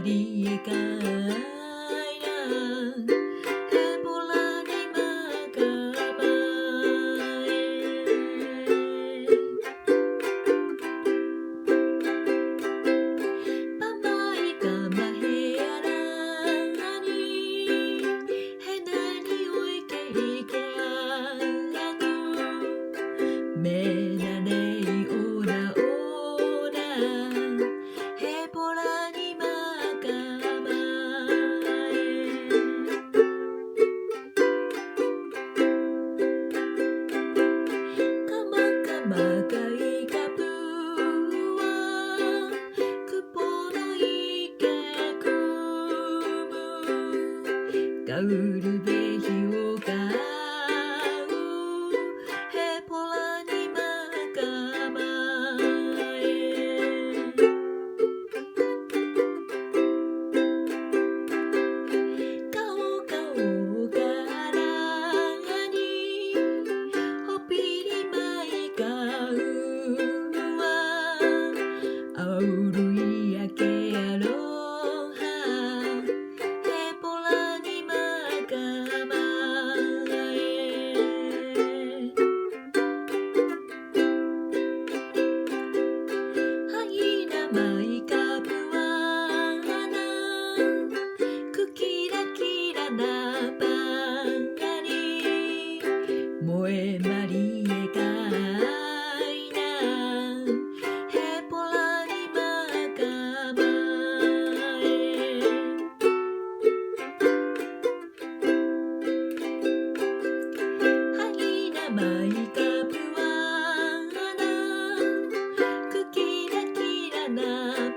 リエカイラヘポラニマカマエパマイカマヘアラニヘナニオイケイケアラヌメナネイオラオラヘポラニマカマエカマカマカイカプはクポのイケクムガウルベヒオカウヘポラニマカマエカオカオカラにホピリマイカウはアウルイヤケアロハヘポラニマカマエハイナマイカプワナクキラキラナパガリモエマリエカイナヘポラニマカマエハイナマイカプワナクキラキラナ